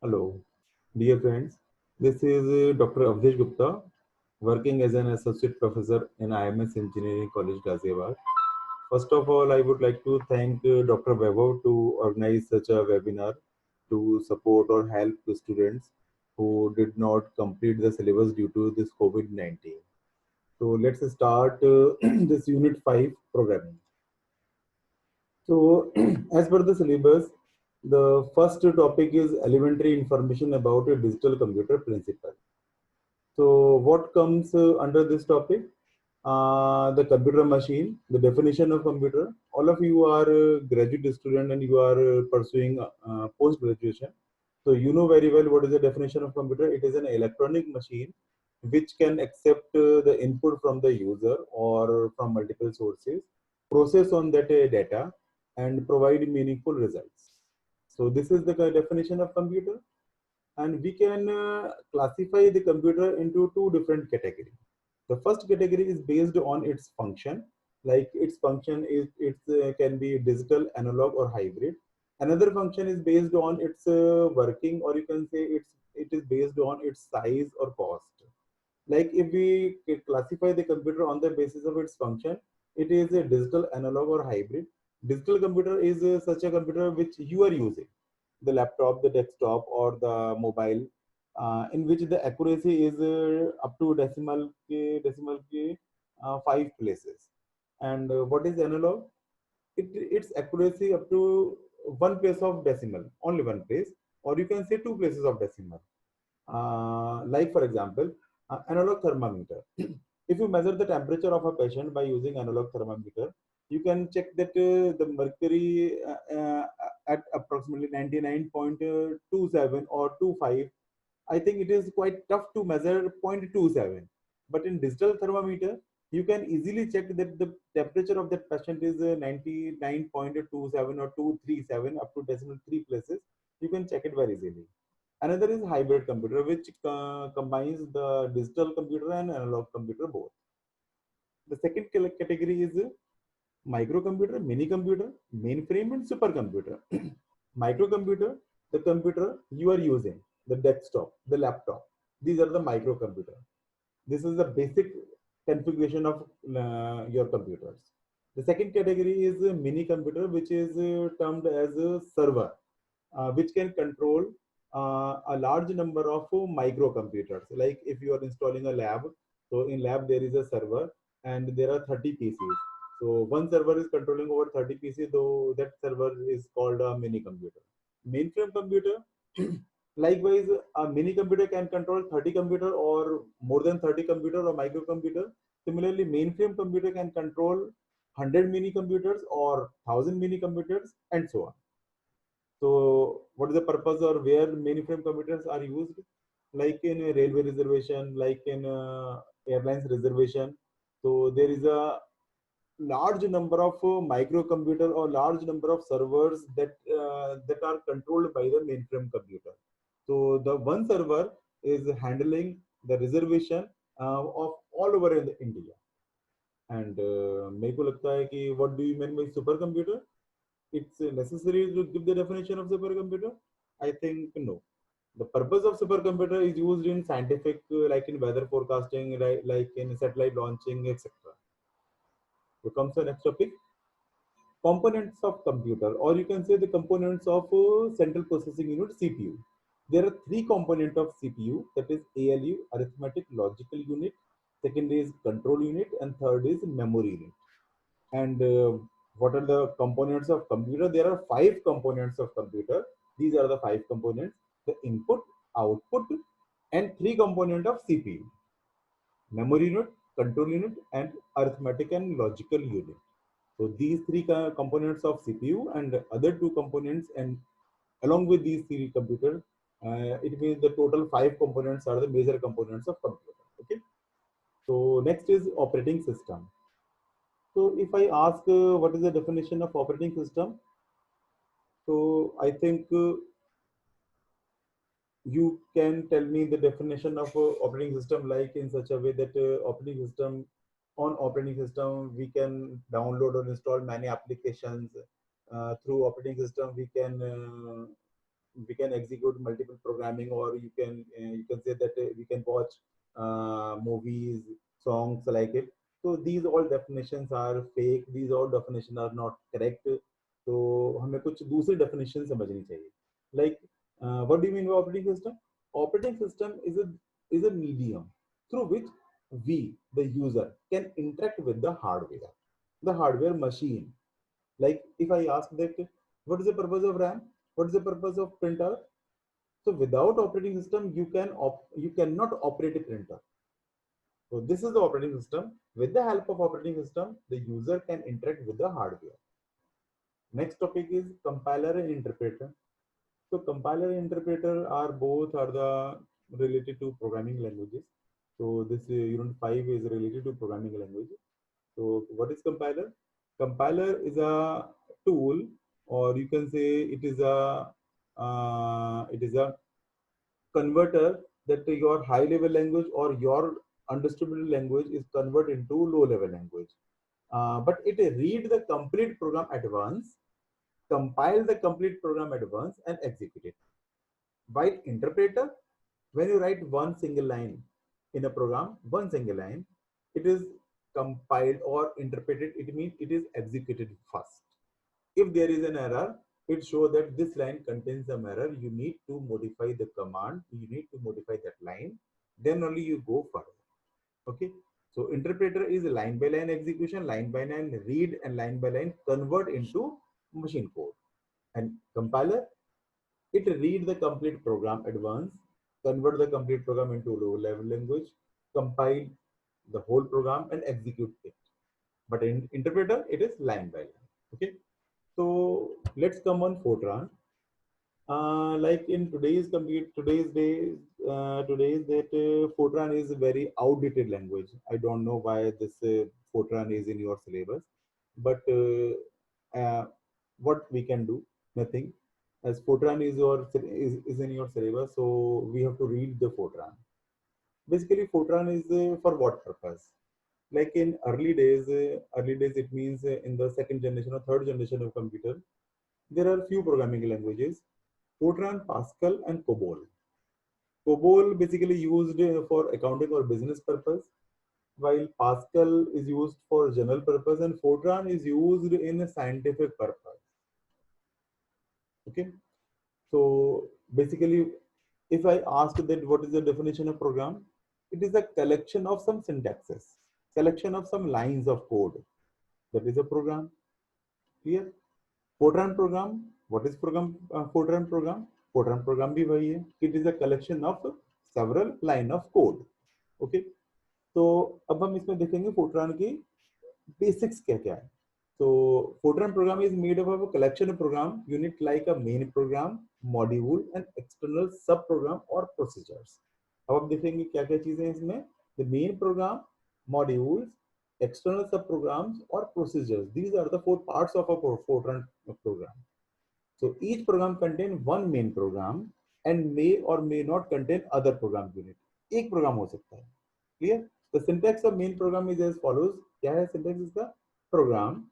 Hello, dear friends. This is Dr. Avdesh Gupta, working as an associate professor in IMS Engineering College, Ghaziabad. First of all, I would like to thank Dr. Vaibhav to organize such a webinar to support or help the students who did not complete the syllabus due to this COVID-19. So let's start this Unit 5 programming. So, as per the syllabus, the first topic is elementary information about a digital computer principle. So, what comes under this topic? The computer machine, the definition of computer. All of you are graduate student and you are pursuing post graduation. So, you know very well what is the definition of computer. It is an electronic machine which can accept the input from the user or from multiple sources, process on that data, and provide meaningful results. So, this is the definition of computer, and we can classify the computer into two different categories. The first category is based on its function, like its function is it can be digital, analog, or hybrid. Another function is based on its working, or you can say it is based on its size or cost. Like if we classify the computer on the basis of its function, it is a digital, analog, or hybrid. Digital computer is such a computer which you are using, the laptop, the desktop, or the mobile, in which the accuracy is up to five places. And what is analog? Its accuracy up to one place of decimal, only one place, or you can say two places of decimal. Like for example, analog thermometer. If you measure the temperature of a patient by using analog thermometer, you can check that the mercury at approximately 99.27 or 25. I think it is quite tough to measure zero point 0.27. But in digital thermometer, you can easily check that the temperature of that patient is 99.27 or 237 up to decimal three places. You can check it very easily. Another is hybrid computer, which combines the digital computer and analog computer both. The second category is microcomputer, mini computer, mainframe, and supercomputer. Microcomputer, the computer you are using, the desktop, the laptop. These are the microcomputer. This is the basic configuration of your computers. The second category is a mini computer, which is termed as a server, which can control a large number of microcomputers. Like if you are installing a lab, so in lab there is a server and there are 30 PCs. So one server is controlling over 30 PCs, though that server is called a mini computer. Mainframe computer, likewise, a mini computer can control 30 computer or more than 30 computer or microcomputer. Similarly, mainframe computer can control 100 mini computers or 1000 mini computers and so on. So, what is the purpose or where mainframe computers are used? Like in a railway reservation, like in airlines reservation. So, there is a large number of microcomputer or large number of servers that are controlled by the mainframe computer. So, the one server is handling the reservation of all over in India. And मेरे को लगता है कि what do you mean by supercomputer? It's necessary to give the definition of supercomputer? I think no. The purpose of supercomputer is used in scientific, like in weather forecasting, like in satellite launching, etc. So comes the next topic: components of computer, or you can say the components of central processing unit (CPU). There are three components of CPU, that is ALU, arithmetic logical unit. Second is control unit, and third is memory unit. And what are the components of computer? There are five components of computer. These are the five components: the input, output, and three component of CPU: memory unit, control unit, and arithmetic and logical unit. So these three components of CPU and other two components, and along with these three computers, it means the total five components are the major components of computer. Okay. So next is operating system. So if I ask what is the definition of operating system, so I think you can tell me the definition of operating system, like in such a way that operating system, on operating system we can download or install many applications. Through operating system we can we can execute multiple programming, or you can say that we can watch movies, songs like it. So these all definitions are fake. These all definitions are not correct. तो हमें कुछ दूसरी definition समझनी चाहिए. Like, what do you mean by operating system? Operating system is a medium through which we, the user, can interact with the hardware machine. Like if I ask that, what is the purpose of RAM? What is the purpose of printer? So without operating system, you cannot operate a printer. So this is the operating system. With the help of operating system, the user can interact with the hardware. Next topic is compiler and interpreter. So compiler and interpreter are the related to programming languages. So this unit 5 is related to programming language. So what is compiler? Compiler is a tool, or you can say it is a converter that your high level language or your understandable language is converted into low level language. But it read the complete program at once, compile the complete program at once, and execute it. While interpreter, when you write one single line in a program, one single line, it is compiled or interpreted. It means it is executed first. If there is an error, it shows that this line contains some error. You need to modify the command. You need to modify that line. Then only you go further. Okay. So interpreter is line by line execution, line by line read, and line by line convert into machine code. And compiler, it read the complete program at once, convert the complete program into low level language, compile the whole program, and execute it. But in interpreter, it is line by line. Okay. So let's come on Fortran. Like in today's that Fortran is a very outdated language. I don't know why this Fortran is in your syllabus, but what we can do, nothing. As Fortran is in your syllabus, so we have to read the Fortran. Basically, Fortran is for what purpose? Like in early days, it means in the second generation or third generation of computer, there are few programming languages: Fortran, Pascal, and COBOL. COBOL basically used for accounting or business purpose, while Pascal is used for general purpose, and Fortran is used in a scientific purpose. Okay, so basically, if I ask that what is the definition of program, it is a collection of some syntaxes, collection of some lines of code. That is a program. Clear? Fortran program. What is program? Fortran program. Fortran program भी वही है. It is a collection of several line of code. Okay. तो अब हम इसमें देखेंगे Fortran की basics क्या क्या है. So Fortran program is made up of a collection of program unit like a main program, module, and external sub program or procedures. अब आप देखेंगे क्या क्या चीजें हैं इसमें. The main program, modules, external sub programs, or procedures. These are the four parts of a Fortran program. So each program contains one main program and may or may not contain other program unit. एक program हो सकता है. Clear? The syntax of main program is as follows. क्या है syntax इसका? Program,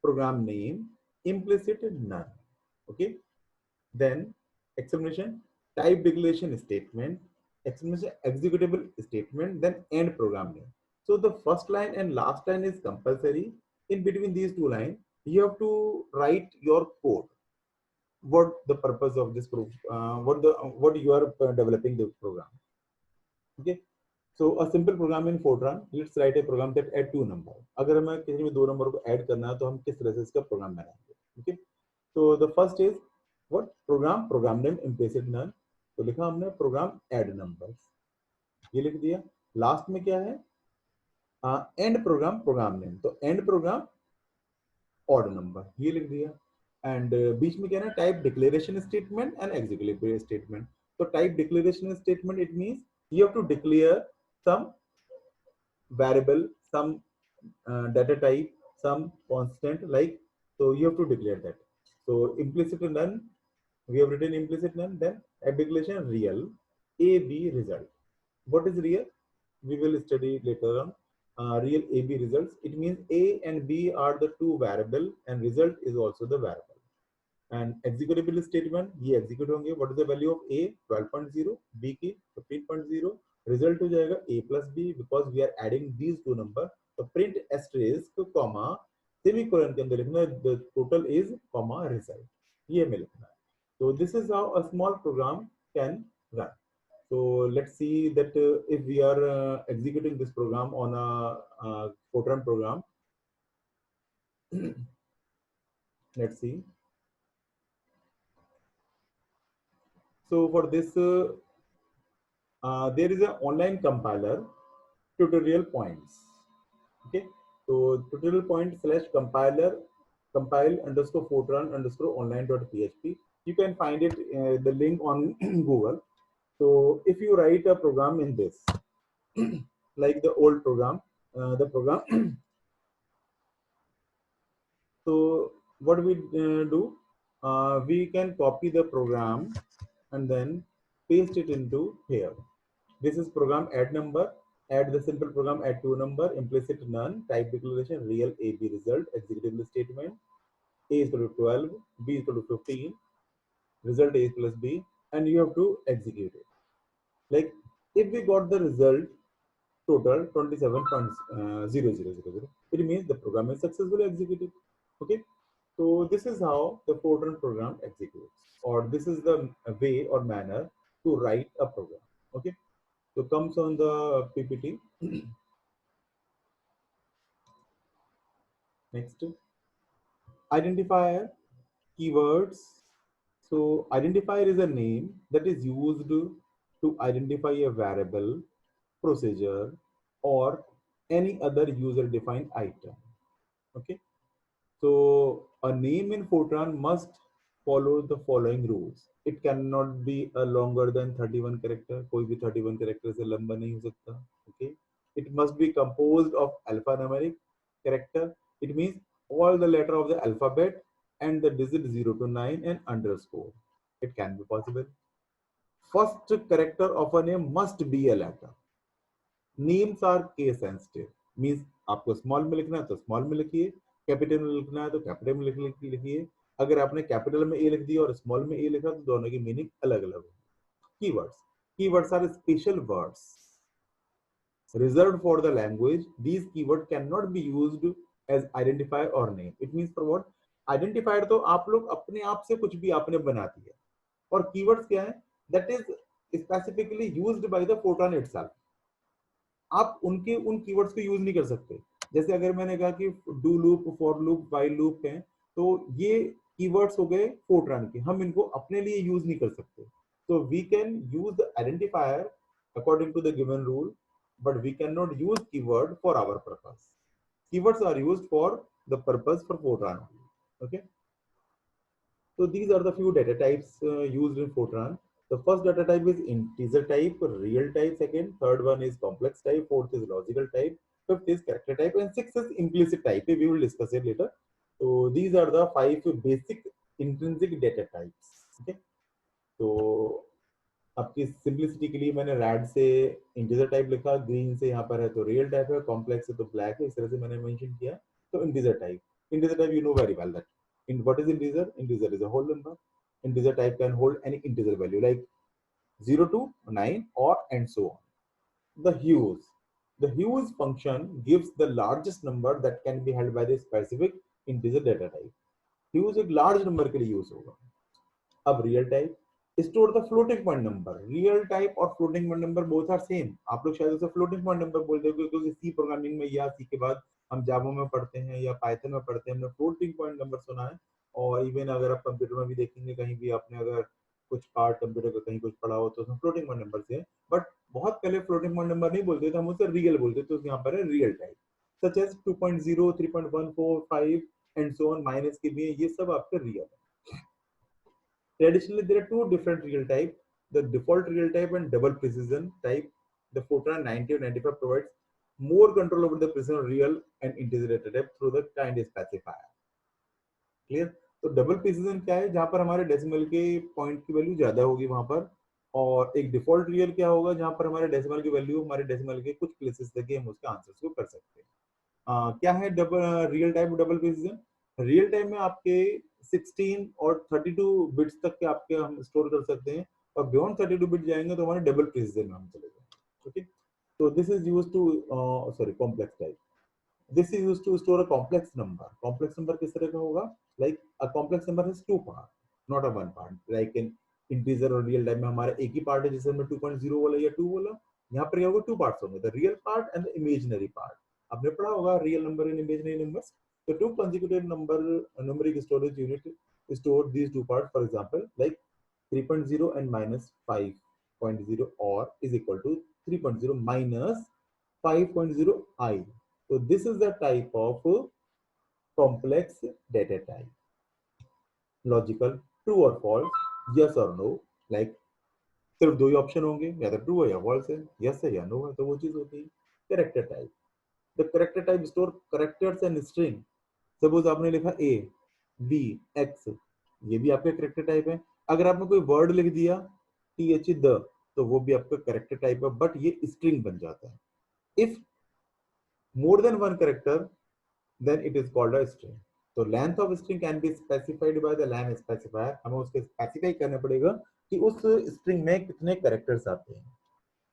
program name, implicit none. Okay. Then explanation, type declaration statement, explanation executable statement, then end program name. So the first line and last line is compulsory. In between these two lines, you have to write your code. What the purpose of this what you are developing the program. Okay. So a simple program in Fortran, let's write a program that add two number. अगर हमें किसी में दो number को add करना है तो हम किस तरह से इसका प्रोग्राम बनाएंगे. Okay. So the first is what program name implicit none. तो लिखा हमने program add numbers, ये लिख दिया. लास्ट में क्या है? end program name. तो end program odd number, ये लिख दिया. एंड बीच में क्या है? Type declaration statement and executive statement. तो type declaration statement, it means you have to declare some variable, some data type, some constant, like, so you have to declare that. So implicit none, we have written implicit none. Then a declaration real a b result. What is real? We will study later on. Real a b results, it means a and b are the two variable and result is also the variable. And executable statement ये execute होंगे. What is the value of a 12.0, b की 15.0. Result हो जाएगा a plus b because we are adding these two number. तो print asterisk comma semicolon के अंदर लिखना है the total is comma result, ये हमें लिखना है. So this is how a small program can run. So let's see that if we are executing this program on a Fortran program. Let's see. So for this, there is an online compiler, tutorial points. Okay. So tutorial point slash compiler compile underscore Fortran underscore online.php. You can find it the link on Google. So if you write a program in this, like the old program, the program. So what we do, we can copy the program and then paste it into here. This is program add number, add the simple program add to number, implicit none, type declaration real ab result, executable statement a is equal to 12, b is equal to 15, result a plus b, and you have to execute it. Like if we got the result total 27.0000, it means the program is successfully executed. Okay, so this is how the Fortran program executes, or this is the way or manner to write a program. Okay, so comes on the PPT. Next, identifier, keywords. So identifier is a name that is used to identify a variable, procedure, or any other user defined item. Okay, so a name in Fortran must follow the following rules. It cannot be a longer than 31 character. कोई भी 31 character से लंबा नहीं हो सकता. Okay. It must be composed of alphanumeric character. It means all the letter of the alphabet and the digit 0 to 9 and underscore. It can be possible. First character of a name must be a letter. Names are case sensitive. Means आपको small में लिखना है तो small में लिखिए, capital में लिखना है तो कैपिटल में लिखिए. अगर आपने कैपिटल में ए लिख दिया और स्मॉल में ए लिखा तो दोनों की मीनिंग अलग अलग होगी. Keywords are special words reserved for the language. These keywords cannot be used as identifier or name. It means for what? Identifier तो आप लोग अपने आप से कुछ भी आपने बना दिया, और keywords क्या है? That is specifically used by the Fortran itself. आप उनके उन कीवर्ड्स को यूज नहीं कर सकते. जैसे अगर मैंने कहा कि do loop, for loop, while loop हैं, तो ये कीवर्ड्स हो गए फोर्ट्रान के, हम इनको अपने लिए यूज नहीं कर सकते. So we can use the identifier according to the given rule, but we cannot use keyword for our purpose. Keywords are used for the purpose for Fortran. Okay. So these are the few data types used in Fortran. The first data type is integer type, real type second, third one is complex type, fourth is logical type, fifth is character type, and sixth is implicit type. We will discuss it later. So these are the 5 basic intrinsic data types. Okay. तो आपकी simplicity के लिए मैंने red से integer type लिखा, green से यहाँ पर है तो रियल टाइप है, कॉम्प्लेक्स से तो ब्लैक है, इस तरह से मैंने मेंशन किया. तो integer type you know very well that in what is integer is a whole number. Integer type can hold any integer value like 0 to 9 or and so on. The hues function gives the largest number that can be held by the specific integer data type. Hues एक large number के लिए use होगा. अब real type, store the floating point number. Real type और floating point number both are same. आप लोग शायद उसे फ्लोटिंग पॉइंट नंबर बोलते हो क्योंकि सी प्रोग्रामिंग में या सी के बाद हम जावा में पढ़ते हैं या पाइथन में पढ़ते हैं, हमने फ्लोटिंग पॉइंट नंबर सुना है. और इवन अगर आप कंप्यूटर में भी देखेंगे, कहीं भी आपने अगर कुछ पार्ट कंप्यूटर का कहीं कुछ पढ़ा हो तो उसमें फ्लोटिंग पॉइंट नंबर से है. बट बहुत पहले फ्लोटिंग पॉइंट नंबर नहीं बोलते थे, हम उसे रियल बोलते थे. तो यहाँ पर है real type, such as 2.0, 3.145 and so on. Minus के भी ये सब आपके रियल है. Traditionally, there are two different real type: the default real type and double precision type. The Fortran 90 or 95 provides more control over the precision of real and integer data type through the kind specifier. Clear? तो double precision क्या है? जहां पर हमारे decimal के point की value ज्यादा होगी वहां पर, और एक डिफॉल्ट रियल क्या होगा जहां पर हमारे डेसिमल की वैल्यू हमारे डेसिमल के कुछ प्लेसेस तक हम उसके आंसर्स को कर सकते हैं. क्या है double real time double precision? Real time में आपके 16 और 32 बिट्स तक के आपके हम स्टोर कर सकते हैं, और बियॉन्ड 32 बिट जाएंगे तो हमारे डबल प्रिसिजन में हम चले जाएंगे। ओके, तो this is use to sorry complex type, this is used to store a complex number. Complex number किस तरह का होगा? Like a complex number has two part, not a one part. Like in integer और real time में हमारा एक ही part है, जैसे हमने 2.0 बोला या 2 बोला, यहाँ पर क्या होगा? टू पार्ट्स होंगे, the real part and the imaginary part. आपने पढ़ा होगा real number and imaginary numbers. So two consecutive numeric storage unit store these two parts. For example, like 3.0 and minus 5.0 or is equal to 3.0 minus 5.0 I. So this is the type of complex data type. Logical, true or false, yes or no. Like सिर्फ दो ही option होंगे, या तो true है या false है, yes है या नो है, तो वो चीज होती है character type. The character type store characters and string. Suppose आपने लिखा ए बी एक्स, ये भी आपका कैरेक्टर टाइप है। अगर आपने कोई वर्ड लिख दिया टी एच द, तो वो भी आपका कैरेक्टर टाइप है, बट ये स्ट्रिंग बन जाता है। If more than one character, then it is called a string. So length of string can be specified by the len specifier. हमें उसके स्पेसिफाई करना पड़ेगा कि उस स्ट्रिंग में कितने कैरेक्टर्स आते हैं।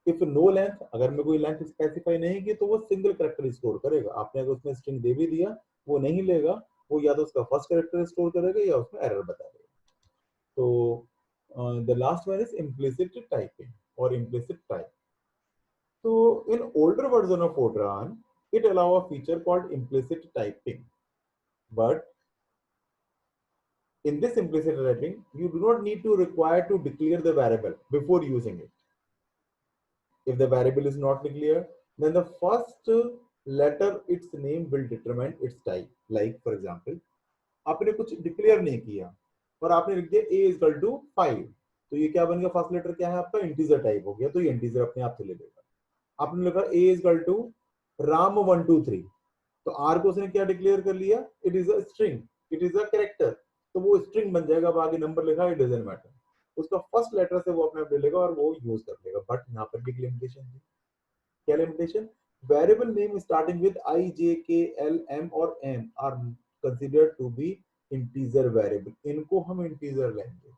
इफ नो लेंथ, अगर मैं कोई लेंथ स्पेसिफाई नहीं की तो वो सिंगल कैरेक्टर स्टोर करेगा। आपने अगर उसमें स्ट्रिंग दे भी दिया, वो नहीं लेगा, वो या तो उसका फर्स्ट कैरेक्टर स्टोर करेगा या उसमें एरर बता देगा। तो the last one is implicit typing or implicit type. So in older version of Fortran, it allow a feature called implicit typing. But in this implicit typing, you do not need to require to declare the variable before using it. If the variable is not declared, then the first letter its name will determine its type. Like for example, आपने कुछ declare नहीं किया और आपने लिख दिया a equal to 5, तो ये क्या बन गया? फर्स्ट लेटर क्या है आपका? इंटीजर टाइप हो गया, तो ये इंटीजर अपने आप से ले लेगा। आपने लिखा a इक्वल टू राम 123, तो आर को उसने क्या डिक्लेयर कर लिया? It is a string, it is a character, तो वो स्ट्रिंग बन जाएगा। अब आगे नंबर लिखा है, इट डजंट मैटर, उसका फर्स्ट लेटर से वो अपने आप ले लेगा और वो यूज कर लेगा। बट यहाँ पर भी लिमिटेशन है। क्या limitation? Variable name starting with I J K L M और N are considered to be integer variable. इनको हम इंटीजर लेंगे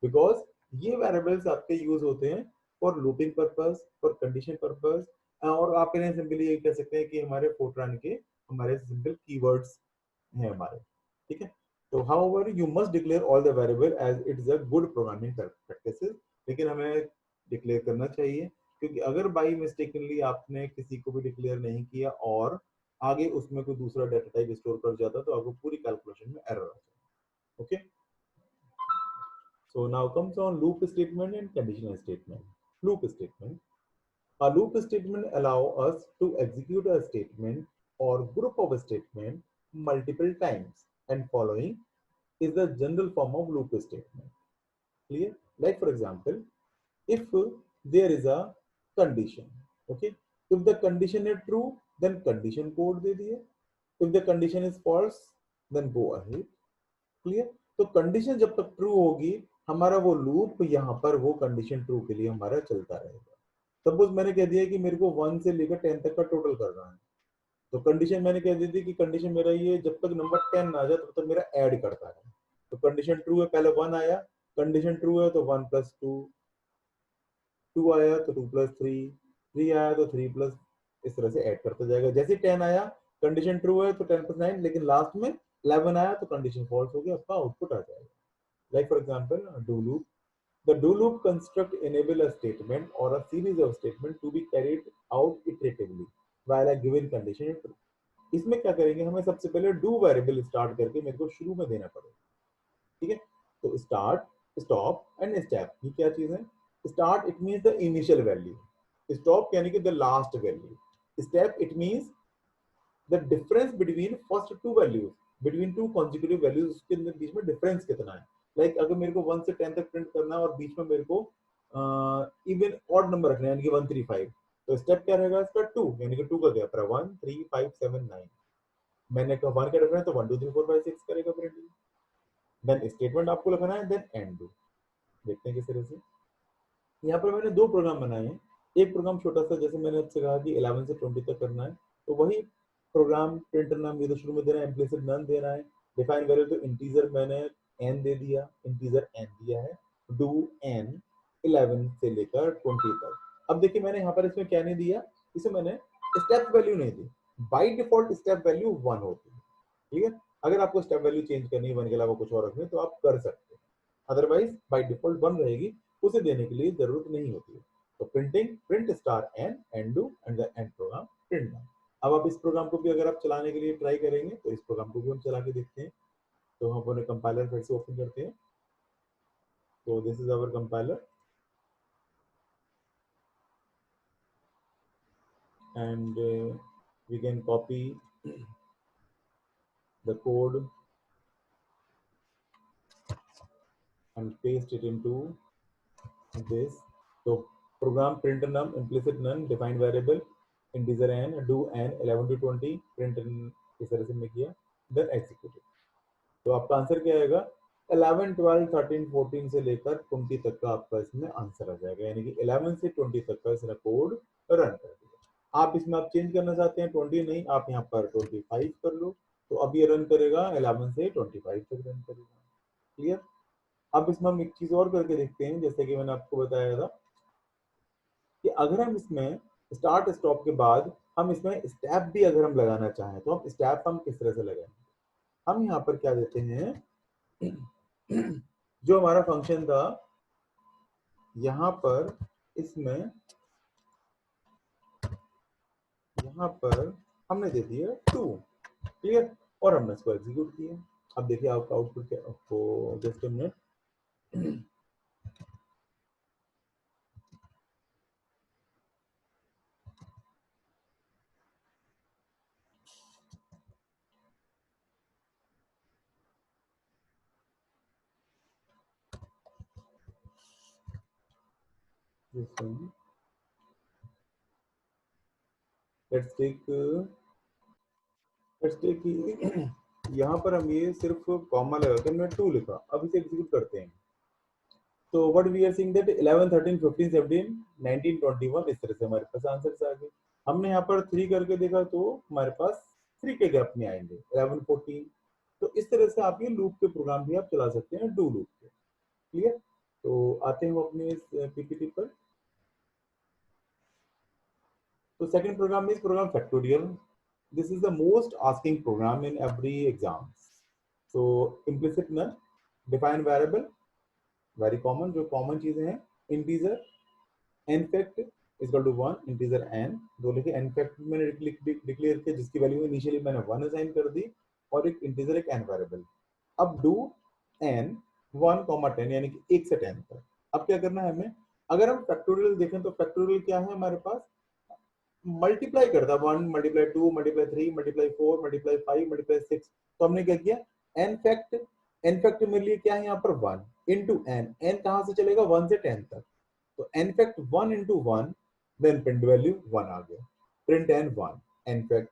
बिकॉज ये वेरिएबल्स आपके यूज होते हैं for looping purpose, for condition purpose, और आप इन्हें सिंपली ये कह सकते हैं कि हमारे फोर्ट्रान के हमारे सिंपल कीवर्ड्स हैं हमारे। ठीक है, तो however you must declare all the variable as it is a good programming practices. लेकिन हमें डिक्लेयर करना चाहिए, क्योंकि अगर बाई मिस्टेकनली आपने किसी को भी डिक्लेयर नहीं किया और आगे उसमें कोई दूसरा डाटा टाइप स्टोर कर जाता तो आपको पूरी कैलकुलेशन में एरर आ जाएगा। Okay, so now comes on loop statement and conditional statement. Loop statement. A loop statement allow us to execute a statement or group of statement multiple times, and following is the general form of loop statement. Clear? Like for example, if there is a condition, okay, if the condition is true, then condition code दे दिए, if the condition is false, then go ahead. Clear? तो condition जब तक true होगी, हमारा वो loop यहाँ पर वो कंडीशन ट्रू के लिए हमारा चलता रहेगा। सपोज मैंने कह दिया कि मेरे को 1 से लेकर 10 तक का टोटल करना है, तो कंडीशन मैंने कह दी थी कि कंडीशन मेरा ये जब तक नंबर 10 ना आ जाए तब तक मेरा ऐड करता है। तो कंडीशन ट्रू है, पहले 1 आया, कंडीशन ट्रू है तो 1 प्लस 2, 2 आया तो 2 प्लस 3, 3 आया तो 3 प्लस, इस तरह से ऐड करता जाएगा। जैसे 10 आया, कंडीशन ट्रू है तो 10 प्लस 9, लेकिन लास्ट में 11 आया तो कंडीशन फॉल्स हो गया, आपका आउटपुट आ जाएगा। Like for example do loop. The do loop construct enable a statement or a series of statement to be carried out iteratively while a given condition is true. इसमें क्या करेंगे? हमें सबसे पहले do वेरिएबल स्टार्ट करके मेरे को शुरू में देना पड़ेगा। ठीक है, तो स्टार्ट, स्टॉप एंड स्टेप, ये क्या चीज है? Start it means the initial value, stop यानी कि the last value, step it means the difference between first to values, between two consecutive values, उसके बीच में डिफरेंस कितना है। लाइक अगर मेरे को 1 से 10 तक प्रिंट करना है और बीच में मेरे को इवन ऑड नंबर रखना है यानी कि 135, तो स्टेप क्या रहेगा इसका? 2, यानी कि 2 का गैप रहा 1 3 5 7 9। मैंने कहा 1 का डिफरेंस तो 1 2 3 4 5 6 करेगा प्रिंटिंग। देन स्टेटमेंट आपको लिखना है, देन एंड डू। देखते हैं किस तरह से। यहाँ पर मैंने दो प्रोग्राम बनाए हैं। एक प्रोग्राम छोटा सा, जैसे मैंने आपसे कहा कि 11 से 20 तक करना है, तो वही प्रोग्राम प्रिंटर नाम ये तो शुरू में देना है, इम्प्लिसिट नन देना है, डिफाइन वैल्यू तो इंटीजर मैंने n दे दिया, इंटीजर n दिया है, डू n 11 से लेकर 20 तक। अब देखिए मैंने यहाँ पर इसमें क्या नहीं दिया, इसे मैंने स्टेप वैल्यू नहीं दी। बाय डिफॉल्ट स्टेप वैल्यू 1 होती है, ठीक है। अगर आपको स्टेप वैल्यू चेंज करनी है 1 के अलावा कुछ और रखनी है तो आप कर सकते हैं, अदरवाइज बाय डिफॉल्ट 1 रहेगी, उसे देने के लिए जरूरत नहीं होती है। तो printing print star n and do and the end program print. अब आप इस प्रोग्राम को भी अगर आप चलाने के लिए ट्राई करेंगे तो इस प्रोग्राम को भी हम चला के देखते हैं। तो हम अपने कंपाइलर फिर से ओपन करते हैं। तो this is our compiler and we can copy the code and paste it into this. So program print num implicit none defined variable integer n do n 11 to 20 print n इस तरह से मैं किया, then execute it। तो आपका answer क्या आएगा, 11 12 13 14 से लेकर 20 तक का आपका इसमें आंसर आ जाएगा, यानी कि 11 से 20 तक का इसने कोड रन कर दिया। आप इसमें आप चेंज करना चाहते हैं 20 नहीं, आप यहाँ पर 25 कर लो, तो अब ये रन करेगा 11 से 25 तक रन करेगा। क्लियर। अब इसमें हम एक चीज और करके देखते हैं, जैसे कि मैंने आपको बताया था कि अगर हम इसमें स्टार्ट स्टॉप के बाद हम इसमें स्टेप भी अगर हम लगाना चाहें तो हम स्टेप हम किस तरह से लगाएंगे। हम यहाँ पर क्या देते हैं, जो हमारा फंक्शन था यहाँ पर, इसमें यहाँ पर हमने दे दिया 2। क्लियर। और हमने इसको एग्जीक्यूट किया। अब देखिए आपका आउटपुट क्या, आपको just a minute. Let's take यहाँ पर हम ये सिर्फ कॉमा लगा के हमने 2 लिखा, अब इसे एग्जीक्यूट करते हैं। तो what we are seeing that 11 13 15 17 19 21 इस तरह से हमारे पास आंसर आ गए। हमने यहाँ पर 3 करके देखा तो हमारे पास 3 के गैप में आएंगे 11 14। तो इस तरह से आप ये लूप के प्रोग्राम भी आप चला सकते हैं, डू लूप के। क्लियर। तो आते हैं अपने इस पीपीटी पर। तो second program is program factorial. This is the most asking program in every exam. So implicit null, define variable, very common, जो कॉमन चीजें हैं, integer, n fact equal to 1, integer n दो लिखे, n फैक्ट मैंने declare किया जिसकी value initially मैंने 1 assign कर दी, और एक इंटीजर एक n वेरिएबल। अब डू n 1 10 यानी कि 1 से 10 तक। अब क्या करना है हमें, अगर हम फैक्टोरियल देखें तो फैक्टोरियल क्या है हमारे पास, मल्टीप्लाई करता है, 1 multiply 2 multiply 3 multiply 4 multiply 5 multiply 6। तो हमने क्या किया, n फैक्ट, n फैक्ट मेरे लिए क्या है यहाँ पर 1 इंटू n, n कहाँ से चलेगा 1 से 10 तक, तो n fact 1 into 1, then print value 1 आ गया, print n 1, n fact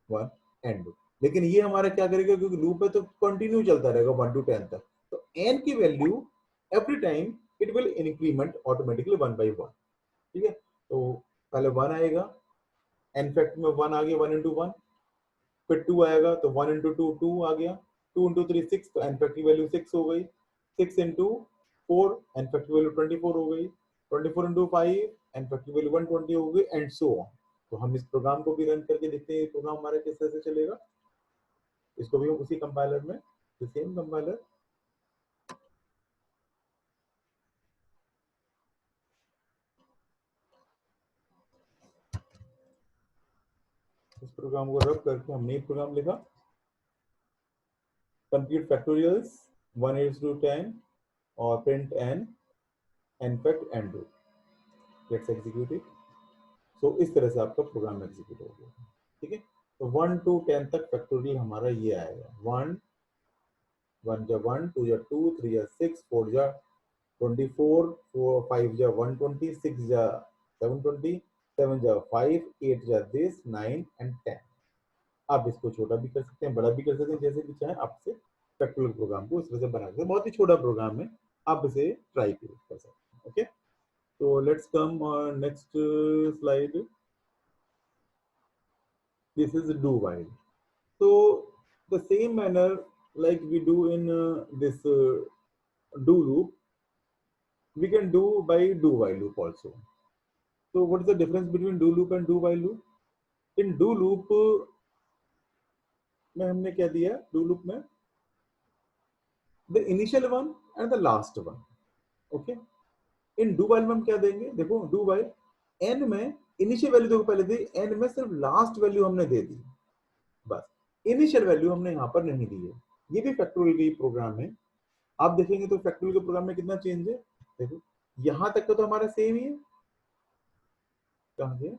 1 n 2। लेकिन ये हमारा क्या करेगा, क्योंकि लूप है तो कंटिन्यू चलता रहेगा 1 टू 10 तक, तो n की value every time it will increment automatically 1 by 1। ठीक है। तो पहले 1 आएगा, n फैक्ट में 1 आ गया 1 इंटू 1, फिर 2 आएगा तो 1 इंटू 2 2 आ गया, 2 इंटू 3 6, तो n फैक्ट की वैल्यू 6 हो गई, 6 इंटू 4 n फैक्ट की वैल्यू 24 हो गई, 24 इंटू 5 n फैक्ट की वैल्यू 120 हो गई, एंड सो ऑन। तो हम इस प्रोग्राम को भी रन करके देखते हैं, ये प्रोग्राम हमारा किस तरह से चलेगा। इसको भी हम उसी कंपाइलर में, सेम कंपाइलर, इस प्रोग्राम को रन करके हमने एक प्रोग्राम लिखा, कंप्यूट फैक्टोरियल्स 1 is to 10 और print n fact n do। Let's execute it. So इस तरह से आपका प्रोग्राम एग्जीक्यूट हो गया। ठीक है। तो 1 to 10 तक फैक्टोरियल हमारा ये आएगा, 1 1 जा 1 2 जा 2 3 जा 6 4 जा 24 4 5 जा 120 6 जा 720 7 जा 5 8 जा this 9 and 10। आप इसको छोटा भी कर सकते हैं, बड़ा भी कर सकते हैं, जैसे भी चाहें। आपसे फैक्टोरियल प्रोग्राम को इस तरह से बना सकते हैं, बहुत ही छोटा प्रोग्राम है, आप इसे ट्राई कर सकते हैं। ओके। तो let's come next slide. This is do while. So the same manner like we do in this do loop, we can do by do while loop also. So what is the difference between do loop and do while loop? In do loop में हमने क्या दिया, do loop में the initial one and the last one. Okay, in do while में हम क्या देंगे, देखो डू वाइल एन में इनिशियल वैल्यू देखो पहले दी, एन में सिर्फ लास्ट वैल्यू हमने दे दी, बस इनिशियल वैल्यू हमने यहाँ पर नहीं दी है। ये भी फैक्टोरियल की प्रोग्राम है, आप देखेंगे तो फैक्टोरियल के प्रोग्राम में कितना चेंज है, देखो यहाँ तक का तो हमारा सेम ही है, कहाँ गया,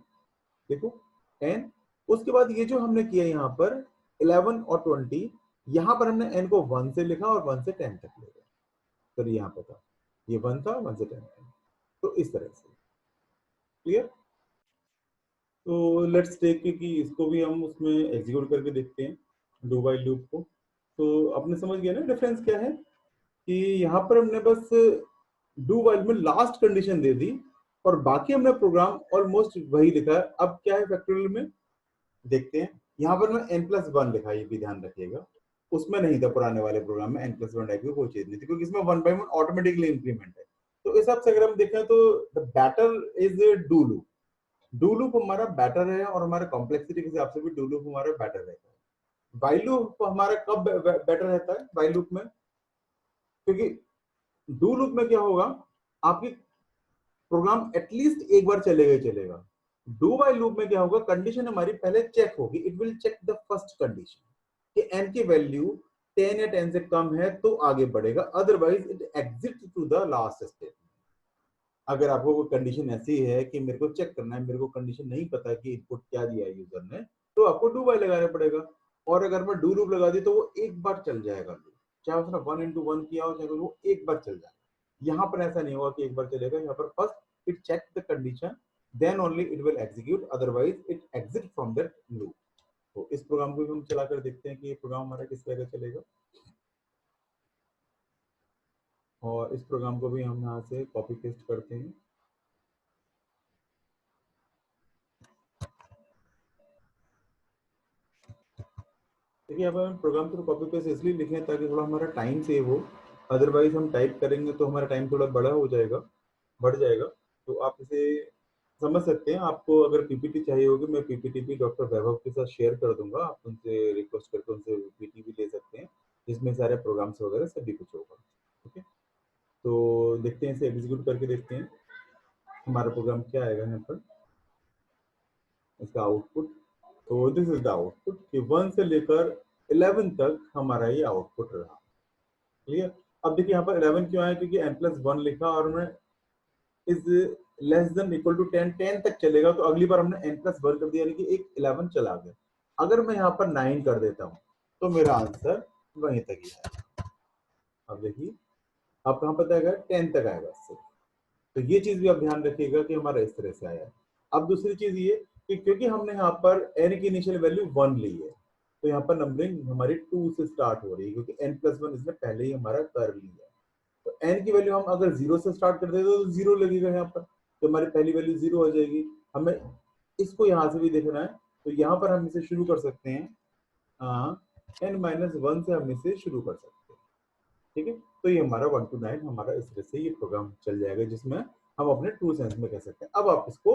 देखो एन, उसके बाद ये जो हमने किया यहाँ पर 11 और 20, यहाँ पर हमने एन को 1 से लिखा और 1 से 10 तक ले गया, तो यहाँ पे था ये 1 था, 1 से 10 था, तो इस तरह से क्लियर। तो लेट्स टेक कि इसको भी हम उसमें एग्जीक्यूट करके देखते हैं डू वाइल लूप को। तो आपने समझ गया ना डिफरेंस क्या है, कि यहाँ पर हमने बस डू वाइल में लास्ट कंडीशन दे दी और बाकी हमने प्रोग्राम ऑलमोस्ट वही लिखा है। अब क्या है फैक्टोरियल में, देखते हैं, यहाँ पर मैं n+1 लिखा है, ये भी ध्यान रखिएगा, उसमें नहीं था पुराने वाले प्रोग्राम में n+1 टाइप की कोई चीज नहीं थी, क्योंकि इसमें 1/1 ऑटोमेटिकली इंक्रीमेंट है। तो इस हिसाब से अगर हम देखें तो the better is do loop, do loop हमारा बैटर है और हमारे कॉम्प्लेक्सिटी के हिसाब से भी डू लूप हमारा बैटर रहता है। व्हाइल लूप हमारा कब बेटर रहता है व्हाइल लूप में, क्योंकि डू लूप में क्या होगा, आपकी प्रोग्राम एटलीस्ट एक बार चलेगा ही चलेगा। डू व्हाइल लूप में क्या होगा, कंडीशन हमारी पहले चेक होगी, it will check the first condition कि n की वैल्यू 10 या 10 से कम है तो आगे बढ़ेगा, otherwise it exit to the last step. अगर आपको कोई कंडीशन ऐसी है कि मेरे को चेक करना है, मेरे को कंडीशन नहीं पता कि इनपुट क्या दिया है यूजर ने, तो आपको डू व्हाइल लगाना पड़ेगा। और अगर मैं डू लूप लगा दी तो वो एक बार चल जाएगा लूप, चाहे उसने 1 × 1 किया हो, चाहे वो एक बार चल जाएगा। यहाँ पर ऐसा नहीं होगा कि एक बार चलेगा, यहाँ पर first it check the condition, then only it will execute, otherwise it exit from that loop. तो इस प्रोग्राम को भी हम चलाकर देखते हैं कि ये प्रोग्राम हमारा किस तरह का चलेगा। और इस प्रोग्राम को भी हम यहाँ से कॉपी पेस्ट करते हैं। देखिए अब हम प्रोग्राम को कॉपी पेस्ट इसलिए लिखें ताकि थोड़ा हमारा टाइम सेव हो, अदरवाइज हम टाइप करेंगे तो हमारा टाइम थोड़ा बड़ा हो जाएगा, बढ़ जाएगा। तो आप इसे समझ सकते हैं। आपको अगर पीपीटी चाहिए होगी, मैं पीपीटी भी डॉक्टर वैभव के साथ शेयर कर दूंगा, आप उनसे रिक्वेस्ट करके उनसे पीपीटी भी ले सकते हैं, जिसमें सारे प्रोग्राम्स वगैरह सभी कुछ होगा। ठीक है, तो देखते हैं, इसे एग्जीक्यूट करके देखते हैं हमारा प्रोग्राम क्या आएगा यहाँ पर, इसका आउटपुट। तो दिस इज द आउटपुट कि 1 से लेकर 11 तक हमारा ये आउटपुट रहा। क्लियर। अब देखिए यहाँ पर 11 क्यों आया, क्योंकि n+1 लिखा और मैं is less than equal to 10, 10 तक चलेगा, तो अगली बार हमने n+1 कर दिया, यानी कि एक 11 चला गया। अगर मैं यहाँ पर 9 कर देता हूँ तो मेरा आंसर वहीं तक ही है। अब देखिए अब कहाँ पर आएगा, 10 तक आएगा सिर्फ। तो ये चीज भी आप ध्यान रखिएगा कि हमारा इस तरह से आया। अब दूसरी चीज ये कि क्योंकि हमने यहाँ पर n की इनिशियल वैल्यू 1 ली है, तो यहाँ पर नंबरिंग हमारी 2 से स्टार्ट हो रही है, क्योंकि n+1 इसने पहले ही हमारा कर लिया। तो n की वैल्यू हम अगर 0 से स्टार्ट कर देते तो 0 लगेगा यहाँ पर, तो हमारी पहली वैल्यू 0 हो जाएगी। हमें इसको यहाँ से भी देखना है, तो यहाँ पर हम इसे शुरू कर सकते हैं, n-1 से हम इसे शुरू कर सकते हैं। ठीक है, तो ये हमारा 1 to 9 हमारा इस तरह से ये प्रोग्राम चल जाएगा, जिसमें हम अपने ट्रू सेंस में कह सकते हैं। अब आप इसको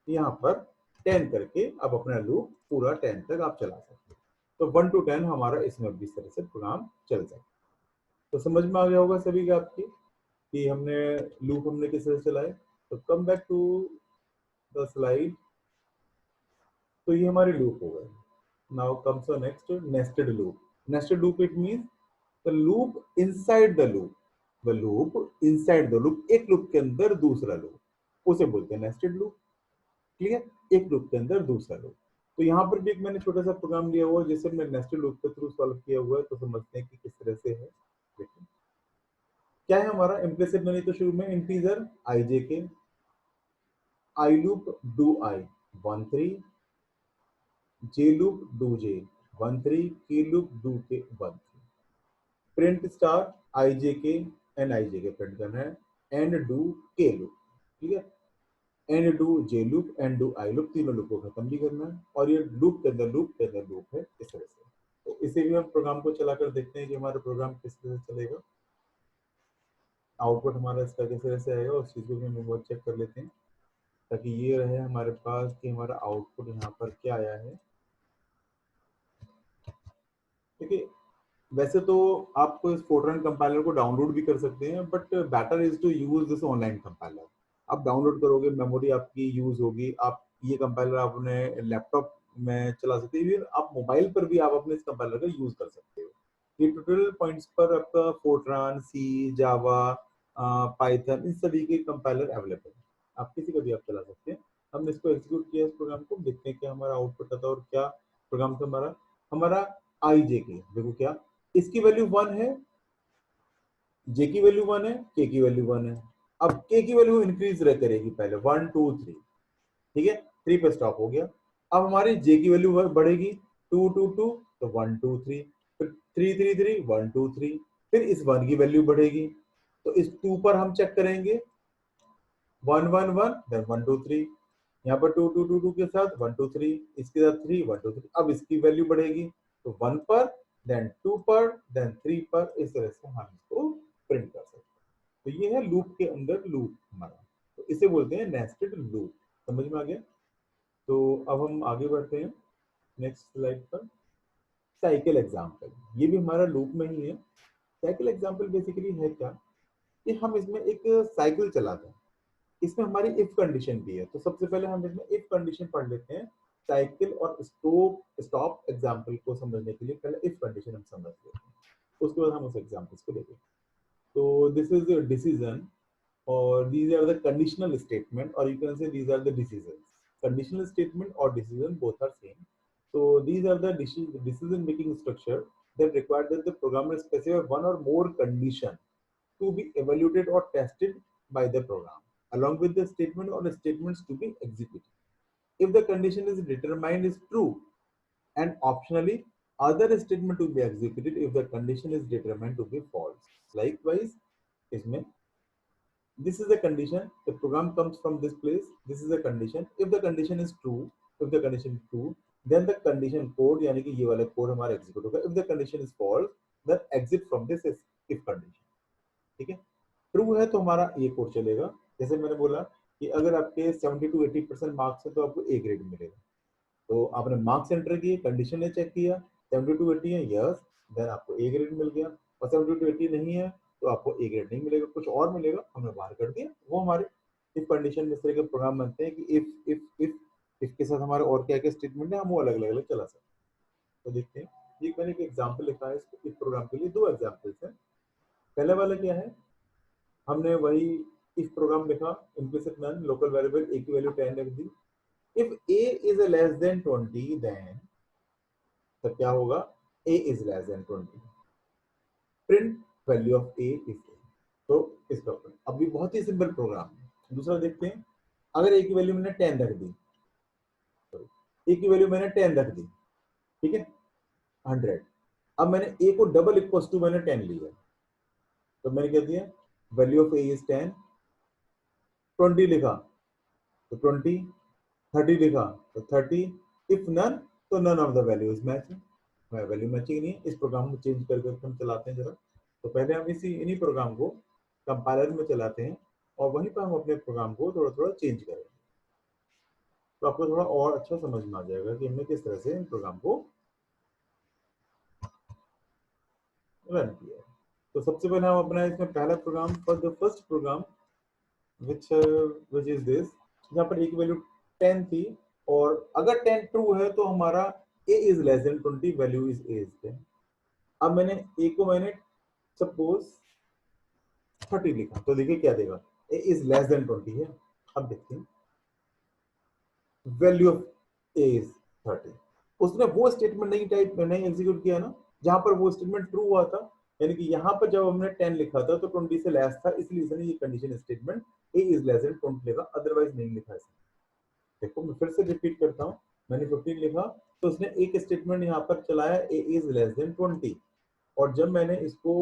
यहाँ पर 10 करके अब अपना लूप पूरा 10 तक आप चला सकते हैं। तो 1 to 10 हमारा इसमें भी इस तरह से प्रोग्राम चल सकता है। तो समझ में आ गया होगा सभी का आपकी कि हमने लूप हमने किस तरह चलाए। तो come back to the slide. तो ये हमारे लूप हो गए। Now comes the next, nested loop. Nested loop it means the loop inside the loop, the loop inside the loop, एक लूप के अंदर दूसरा लूप, उसे बोलते हैं नेस्टेड लूप। क्लियर, एक लूप के अंदर दूसरा लूप। तो यहाँ पर भी एक मैंने छोटा सा प्रोग्राम लिया हुआ है जिसे मैं नेस्टेड लूप के थ्रू सॉल्व किया हुआ है, तो समझते हैं कि किस तरह से है। देखिए क्या है हमारा इम्प्लिसिट मैंने तो शुरू में integer I J K, I loop do I 1 3, J loop do J 1 3, के लूप डू के 1 3, प्रिंट स्टार आई जे के एंड आई जे के प्रिंट करना है, एंड डू के लूप। ठीक है, and do J loop and do I loop, तीनों लूप को खत्म भी करना है, और ये लूप के अंदर लूप के अंदर लूप है इस तरह से। तो इसे भी हम प्रोग्राम को चलाकर देखते हैं कि हमारा प्रोग्राम किस तरह से चलेगा, आउटपुट हमारा इसका किस तरह से आएगा, उस चीज़ को भी हम एक बार चेक कर लेते हैं, ताकि ये रहे हमारे पास कि हमारा आउटपुट यहाँ पर क्या आया है। देखिए, वैसे तो आप इस फोर्ट्रान कंपाइलर को डाउनलोड भी कर सकते हैं, but better is to use this online compiler. आप डाउनलोड करोगे, मेमोरी आपकी यूज होगी, आप ये कंपाइलर आप अपने लैपटॉप में चला सकते हैं, आप मोबाइल पर भी आप अपने इस कंपाइलर का यूज कर सकते हो। ये ट्यूटोरियल पॉइंट्स पर आपका फोर्ट्रान, सी, जावा, पाइथन, इन सभी के कंपाइलर अवेलेबल है, आप किसी का भी आप चला सकते हैं। हमने इसको एग्जीक्यूट किया, इस प्रोग्राम को देखते हैं क्या हमारा आउटपुट आता है और क्या प्रोग्राम से हमारा हमारा आई जे की देखो क्या, इसकी वैल्यू 1 है, जे की वैल्यू 1 है, के की वैल्यू 1 है। अब के की वैल्यू इंक्रीज रह करेगी, पहले 1 2 3, ठीक है, 3 पे स्टॉप हो गया। अब हमारी जे की वैल्यू बढ़ेगी, 2 2 2, तो 1 2 3, फिर 3 3 3, 1 2 3, फिर इस 1 की वैल्यू बढ़ेगी, तो इस 2 पर हम चेक करेंगे, 1 1 1, देन 1 2 3, यहाँ पर 2 2 2 2 के साथ 1 2 3, इसके साथ 3 1 2 3, अब इसकी वैल्यू बढ़ेगी, तो 1 पर, देन 2 पर, देन 3 पर, इस तरह से हम इसको प्रिंट कर सकते हैं। तो ये है लूप के अंदर लूप हमारा, तो इसे बोलते हैं नेस्टेड लूप। समझ में आ गया? तो अब हम आगे बढ़ते हैं नेक्स्ट स्लाइड पर। साइकिल एग्जाम्पल, ये भी हमारा लूप में ही है। साइकिल एग्जाम्पल बेसिकली है क्या कि हम इसमें एक साइकिल चलाते हैं, इसमें हमारी इफ कंडीशन भी है। तो सबसे पहले हम इसमें इफ कंडीशन पढ़ लेते हैं। साइकिल और स्टॉप एग्जाम्पल को समझने के लिए पहले इफ कंडीशन हम समझ लेते हैं, उसके बाद हम उस एग्जाम्पल्स को देखेंगे। तो this is a decision, or these are the conditional statement, or you can say these are the decisions. Conditional statement or decision both are same. So these are the decision making structure that require that the programmer specify one or more condition to be evaluated or tested by the program, along with the statement or statements to be executed. If the condition is determined is true, and optionally other statement to be executed if the condition is determined to be false. Likewise, इसमें this is the condition, the program comes from this place, this is the condition, if the condition is true, if the condition is true, then the condition code यानी कि ये वाला code हमारा execute होगा। if the condition is false, then exit from this if condition। ठीक है, true है तो हमारा ये कोड चलेगा। जैसे मैंने बोला कि अगर आपके 70 to 80% मार्क्स है तो आपको ए ग्रेड मिलेगा। तो आपने मार्क्स एंटर किए, कंडीशन ने चेक किया, 70 to 80 है, यस, देन आपको ए ग्रेड मिल गया। और 70 to 80 नहीं है तो आपको ए ग्रेड नहीं मिलेगा, कुछ और मिलेगा, हमने बाहर कर दिया। वो हमारे इफ कंडीशन में इस तरह के प्रोग्राम बनते हैं कि इफ के साथ हमारे और क्या क्या स्टेटमेंट है, हम वो अलग अलग चला सकते हैं। तो देखते हैं, ये मैंने एक एग्जाम्पल लिखा है इस प्रोग्राम के लिए, दो एग्जाम्पल्स हैं। पहला वाला क्या है, हमने वही इफ प्रोग्राम लिखा, implicit none, local variable A की वैल्यू 10 रख दी। इफ a is less than 20, then तो क्या होगा, a is less than 20, print value of a is a। तो इसका अभी बहुत ही सिंपल प्रोग्राम है। दूसरा देखते हैं, अगर a की वैल्यू मैंने 10 रख दी, a की वैल्यू मैंने 10 रख दी, ठीक है, 100। अब मैंने a को डबल इक्वल टू मैंने 10 लिया, तो मैंने क्या दिया, वैल्यू ऑफ a इज 10, 20 लिखा तो 20, 30 लिखा तो 30, इफ नन तो none of the value is matching, value matching नहीं है। इस प्रोग्राम को चेंज करके हम चलाते हैं जरा। तो पहले हम इन्हीं प्रोग्राम को कंपाइलर में चलाते हैं और वहीं पर हम अपने प्रोग्राम को थोड़ा थोड़ा चेंज करेंगे, तो आपको थोड़ा और अच्छा समझ में आ जाएगा कि हमने किस तरह से प्रोग्राम को रन किया है। तो सबसे पहले हम अपना इसमें पहला program, for the first program which is this, जहाँ पर a की वैल्यू 10 थी, और अगर 10 ट्रू है तो हमारा a is less than 20, value is a is 10। अब मैंने a को मैंने सपोज 30 लिखा, तो देखिए क्या देगा, a is less than 20 है। अब देखते हैं, वैल्यू ऑफ a is 30। उसने वो स्टेटमेंट नहीं एग्जीक्यूट किया ना जहां पर वो स्टेटमेंट ट्रू हुआ था, यानी कि यहाँ पर जब हमने 10 लिखा था तो 20 से लेस था, इसलिए इसने ये condition statement a is less than 20 लिखा, अदरवाइज नहीं लिखा इसने। देखो मैं फिर से रिपीट करता हूँ, मैंने 15 लिखा तो उसने एक स्टेटमेंट यहाँ पर चलाया, a is less than 20, और जब मैंने इसको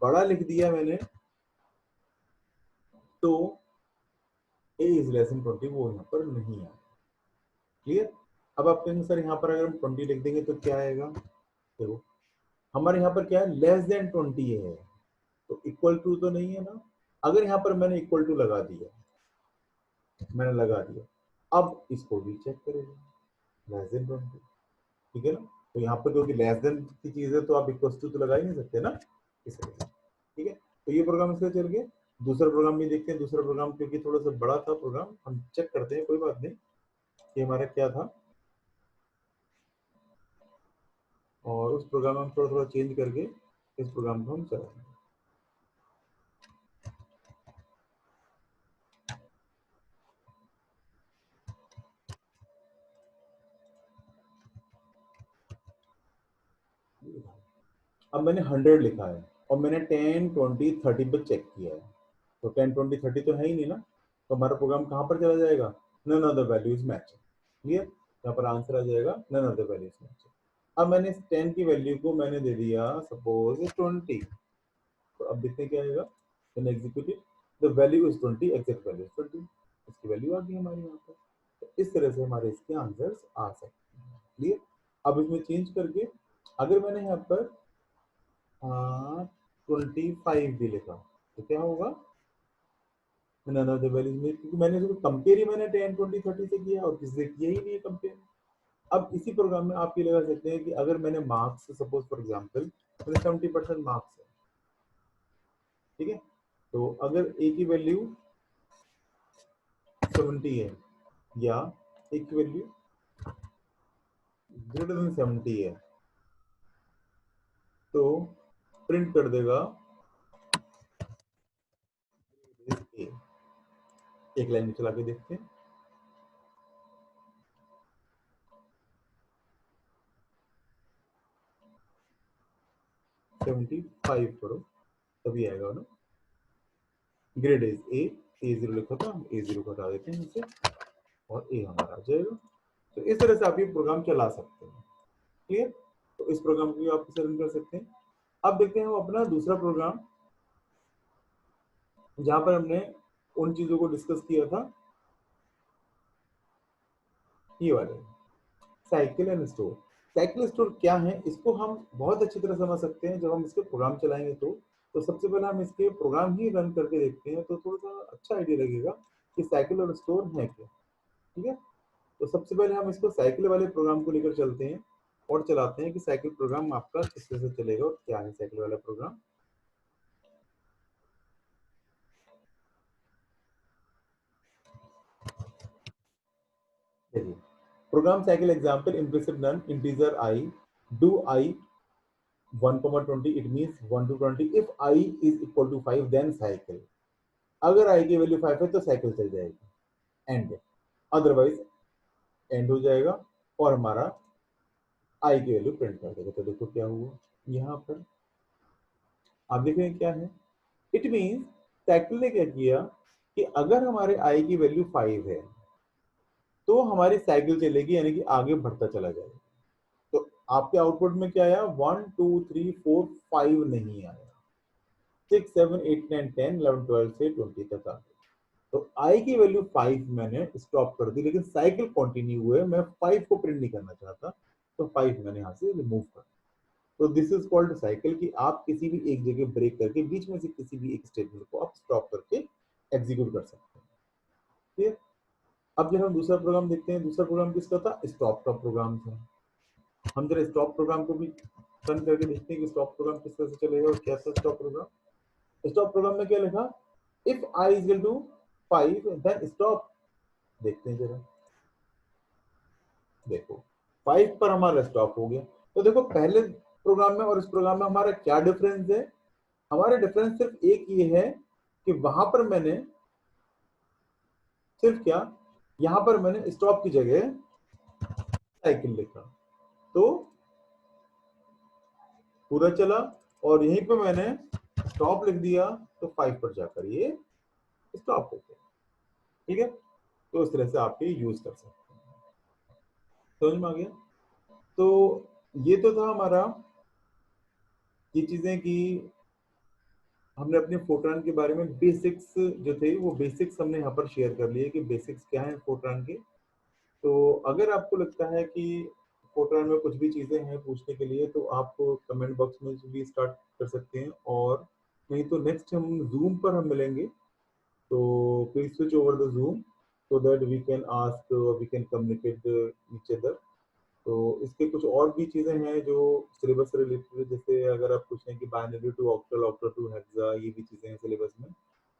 बड़ा लिख दिया मैंने, तो a is less than 20 वो यहाँ पर नहीं आया। क्लियर? अब आप कहेंगे सर यहाँ पर अगर हम 20 लिख देंगे तो क्या आएगा, देखो हमारे यहाँ पर क्या है, लेस देन 20 है, तो इक्वल टू तो नहीं है ना। अगर यहाँ पर मैंने इक्वल टू लगा दिया, मैंने लगा दिया, अब इसको भी चेक करेगा लेस देन 20, ठीक है ना। तो यहाँ पर क्योंकि लेस देन की चीज है तो आप इक्वल टू तो लगा ही नहीं सकते ना, इसलिए। ठीक है, तो ये प्रोग्राम इसका चल गया। दूसरा प्रोग्राम भी देखते हैं। दूसरा प्रोग्राम क्योंकि थोड़ा सा बड़ा था प्रोग्राम, हम चेक करते हैं, कोई बात नहीं, कि हमारा क्या था। और उस प्रोग्राम में हम थोड़ा थोड़ा चेंज करके इस प्रोग्राम को हम चलाएंगे। अब मैंने 100 लिखा है और मैंने 10, 20, 30 पे चेक किया है, तो 10, 20, 30 तो है ही नहीं ना, तो हमारा प्रोग्राम कहाँ पर चला जाएगा, none of the values match. Clear, यहाँ पर आंसर आ जाएगा none of the values match. अब मैंने इस 10 की वैल्यू को मैंने दे दिया सपोज 20, तो अब देखते हैं क्या आएगा, मैंने executed, the value is 20, exact value is 20, इसकी वैल्यू आ गई हमारी यहाँ पर। तो इस तरह से हमारे इसके आंसर्स आ सकते हैं। क्लियर, अब इसमें चेंज करके अगर मैंने यहाँ पर 25 भी लिखा तो क्या होगा, नन ऑफ द वैल्यूज में, क्योंकि मैंने इसको कंपेयर ही मैंने 10, 20, 30 से किया और किसी से किया ही नहीं है कंपेयर। अब इसी प्रोग्राम में आप ये लगा सकते हैं कि अगर मैंने मार्क्स सपोज फॉर एग्जांपल मैंने 70% मार्क्स है, ठीक है, तो अगर ए की वैल्यू 70 है या ए की वैल्यू ग्रेटर देन 70 है, तो प्रिंट कर देगा ए। एक लाइन में चला के देखते हैं, 75 करो तभी आएगा ना। ग्रेड इज ए 0 लिखा था, ए 0 को हटा देते हैं इसे और ए हमारा आ जाएगा। तो इस तरह से आप ये प्रोग्राम चला सकते हैं। क्लियर, तो इस प्रोग्राम को आप इसे रन कर सकते हैं। अब देखते हैं हम अपना दूसरा प्रोग्राम, जहां पर हमने उन चीजों को डिस्कस किया था, ये वाले cycle and store. Cycle store क्या है, इसको हम बहुत अच्छी तरह समझ सकते हैं जब हम इसके प्रोग्राम चलाएंगे। तो सबसे पहले हम इसके प्रोग्राम ही रन करके देखते हैं, तो थोड़ा सा अच्छा आइडिया लगेगा कि साइकिल और स्टोर है क्या। ठीक है, तो सबसे पहले हम इसको साइकिल वाले प्रोग्राम को लेकर चलते हैं और चलाते हैं कि साइकिल प्रोग्राम आपका किस तरह से चलेगा और क्या है साइकिल वाला प्रोग्राम। देखिए, program cycle example implicit none integer I, do I 1, 20, it means 1 to 20, if I is equal to 5 then cycle, अगर I की वैल्यू 5 है तो साइकिल चल जाएगी, एंड अदरवाइज एंड हो जाएगा और हमारा I की वैल्यू प्रिंट कर देगा। तो देखो क्या हुआ यहाँ पर, आप देख रहे हैं क्या है, इट मीन्स साइकिल ने क्या किया कि अगर हमारे I की वैल्यू 5 है तो हमारी साइकिल चलेगी, यानी कि आगे बढ़ता चला जाएगा। तो आपके आउटपुट में क्या आया, 1, 2, 3, 4, 5 नहीं आया, 6, 7, 8, 9, 10, 11, 12 से 20 तक आ गए। तो आई की वैल्यू 5 मैंने स्टॉप कर दी, लेकिन साइकिल कंटिन्यू हुए, मैं 5 को प्रिंट नहीं करना चाहता, तो 5 मैंने यहाँ से रिमूव कर। तो दिस इज कॉल्ड साइकिल, कि आप किसी भी एक जगह ब्रेक करके बीच में से किसी भी एक स्टेटमेंट को आप स्टॉप करके एग्जीक्यूट कर सकते हैं। ठीक है, अब जब हम दूसरा प्रोग्राम देखते हैं, दूसरा प्रोग्राम किसका था, स्टॉप का प्रोग्राम था। हम जरा स्टॉप प्रोग्राम को भी रन करके देखते हैं कि स्टॉप प्रोग्राम किस तरह से चलेगा और क्या था स्टॉप प्रोग्राम। स्टॉप प्रोग्राम में क्या लिखा, if I is equal to 5 then stop. देखते हैं जरा, देखो 5 पर हमारा स्टॉप हो गया। तो देखो पहले प्रोग्राम में और इस प्रोग्राम में हमारा क्या डिफरेंस है, हमारा डिफरेंस सिर्फ एक ये है कि वहां पर मैंने सिर्फ क्या, यहां पर मैंने स्टॉप की जगह साइकिल लिखा तो पूरा चला, और यहीं पे मैंने स्टॉप लिख दिया तो 5 पर जाकर ये स्टॉप हो गया। ठीक है, तो इस तरह से आप ये यूज कर सकते हैं। समझ में आ गया। तो ये तो था हमारा, ये चीजें कि हमने अपने फोरट्रान के बारे में बेसिक्स जो थे वो बेसिक्स हमने यहाँ पर शेयर कर लिए कि बेसिक्स क्या है फोरट्रान के। तो अगर आपको लगता है कि फोरट्रान में कुछ भी चीजें हैं पूछने के लिए तो आप कमेंट बॉक्स में भी स्टार्ट कर सकते हैं, और नहीं तो नेक्स्ट हम जूम पर हम मिलेंगे। तो please switch over the Zoom so that we can ask, we can communicate each other. तो इसके कुछ और भी चीजें हैं जो सिलेबस से रिलेटेड, जैसे अगर आप पूछें कि binary to octal, octal to hexa, ये भी चीजें हैं सिलेबस में,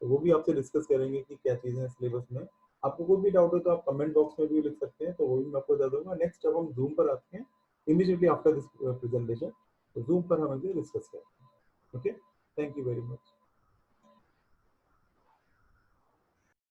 तो वो भी आपसे डिस्कस करेंगे कि क्या चीजें हैं सिलेबस में। आपको कोई भी डाउट हो तो आप कमेंट बॉक्स में भी लिख सकते हैं, तो वो भी मैं आपको बता दूंगा। नेक्स्ट अब हम जूम पर आते हैं इमीडिएटली आफ्टर दिस प्रेजेंटेशन, तो जूम पर हम इसे डिस्कस करते हैं। Okay, thank you very much.